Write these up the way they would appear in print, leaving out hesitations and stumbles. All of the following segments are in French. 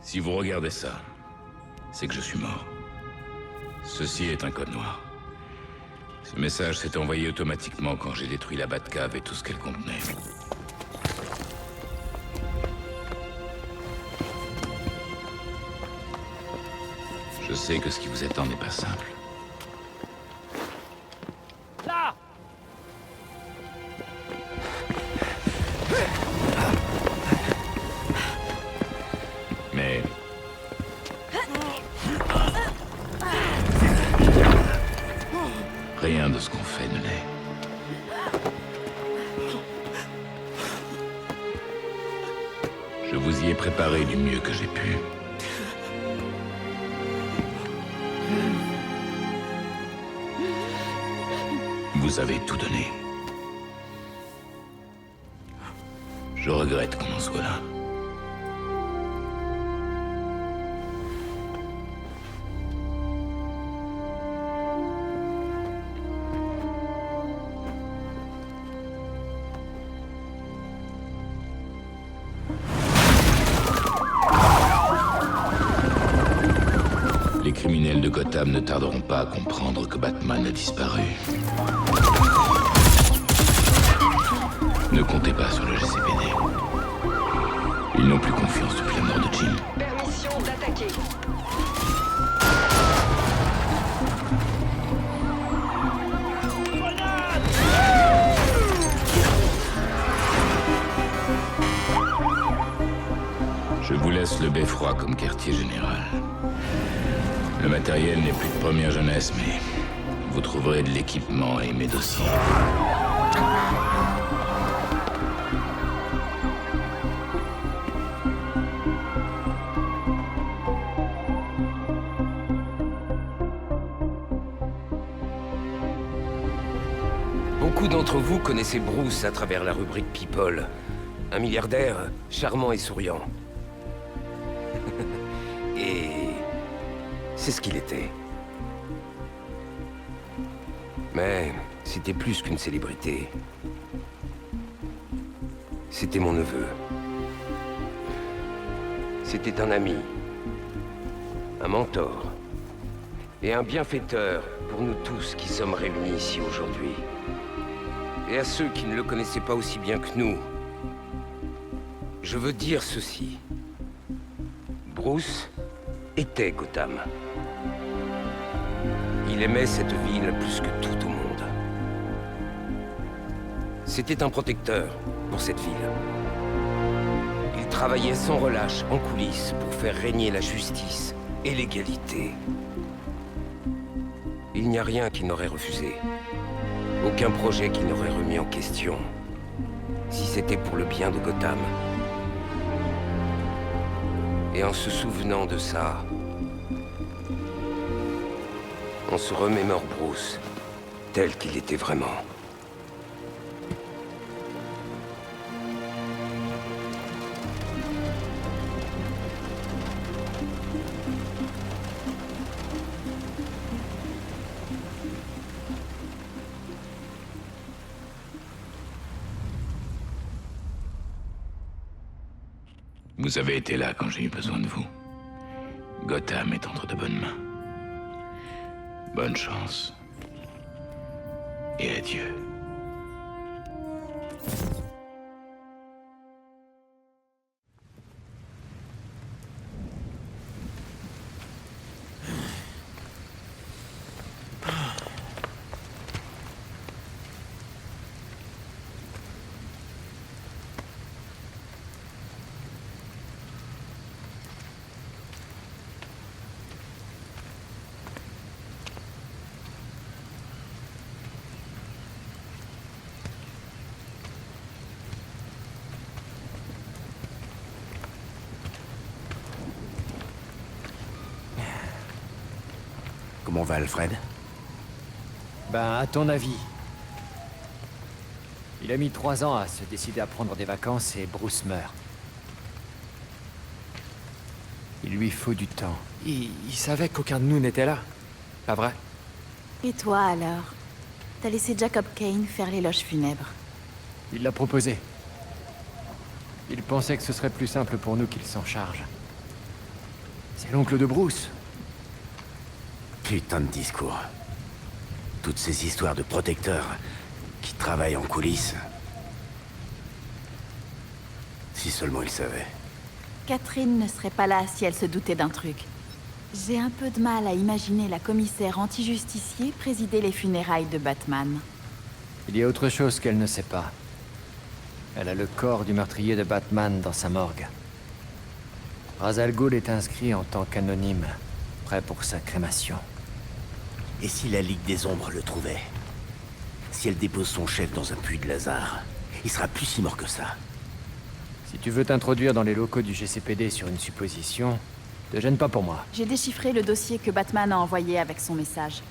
Si vous regardez ça, c'est que je suis mort. Ceci est un code noir. Ce message s'est envoyé automatiquement quand j'ai détruit la Batcave et tout ce qu'elle contenait. Je sais que ce qui vous attend n'est pas simple. Là! Mais... rien de ce qu'on fait ne l'est. Je vous y ai préparé du mieux que j'ai pu. Vous avez tout donné. Je regrette qu'on en soit là. Les criminels de Gotham ne tarderont pas à comprendre que Batman a disparu. Ne comptez pas sur le GCPD. Ils n'ont plus confiance depuis la mort de Jim. Permission d'attaquer. Je vous laisse le beffroi comme quartier général. Le matériel n'est plus de première jeunesse, mais vous trouverez de l'équipement et mes dossiers. Beaucoup d'entre vous connaissez Bruce à travers la rubrique People. Un milliardaire charmant et souriant. Et... c'est ce qu'il était. Mais c'était plus qu'une célébrité. C'était mon neveu. C'était un ami. Un mentor. Et un bienfaiteur pour nous tous qui sommes réunis ici aujourd'hui. Et à ceux qui ne le connaissaient pas aussi bien que nous, je veux dire ceci. Bruce était Gotham. Il aimait cette ville plus que tout au monde. C'était un protecteur pour cette ville. Il travaillait sans relâche en coulisses pour faire régner la justice et l'égalité. Il n'y a rien qu'il n'aurait refusé. Aucun projet qu'il n'aurait remis en question. Si c'était pour le bien de Gotham. Et en se souvenant de ça, on se remémore Bruce, tel qu'il était vraiment. Vous avez été là quand j'ai eu besoin de vous. Gotham est entre de bonnes mains. Bonne chance. Et adieu. Comment va Alfred? Ben, à ton avis, Il a mis 3 ans à se décider à prendre des vacances et Bruce meurt. Il lui faut du temps. Il savait qu'aucun de nous n'était là. Pas vrai? Et toi alors? T'as laissé Jacob Kane faire l'éloge funèbre. Il l'a proposé. Il pensait que ce serait plus simple pour nous qu'il s'en charge. C'est l'oncle de Bruce. Putain de discours. Toutes ces histoires de protecteurs qui travaillent en coulisses. Si seulement il savait. Catherine ne serait pas là si elle se doutait d'un truc. J'ai un peu de mal à imaginer la commissaire anti-justicier présider les funérailles de Batman. Il y a autre chose qu'elle ne sait pas. Elle a le corps du meurtrier de Batman dans sa morgue. Ra's al Ghul est inscrit en tant qu'anonyme, prêt pour sa crémation. Et si la Ligue des Ombres le trouvait? Si elle dépose son chef dans un puits de Lazare, il sera plus si mort que ça. Si tu veux t'introduire dans les locaux du GCPD sur une supposition, te gêne pas pour moi. J'ai déchiffré le dossier que Batman a envoyé avec son message.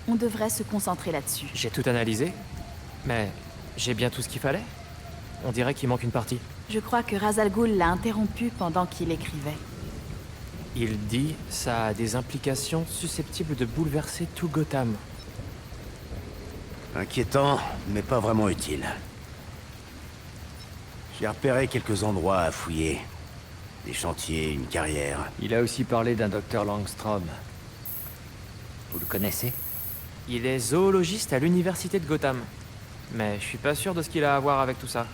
On devrait se concentrer là-dessus. J'ai tout analysé, mais j'ai bien tout ce qu'il fallait. On dirait qu'il manque une partie. Je crois que Ra's al Ghul l'a interrompu pendant qu'il écrivait. Il dit ça a des implications susceptibles de bouleverser tout Gotham. Inquiétant, mais pas vraiment utile. J'ai repéré quelques endroits à fouiller. Des chantiers, une carrière. Il a aussi parlé d'un docteur Langstrom. Vous le connaissez? Il est zoologiste à l'université de Gotham. Mais je suis pas sûr de ce qu'il a à voir avec tout ça.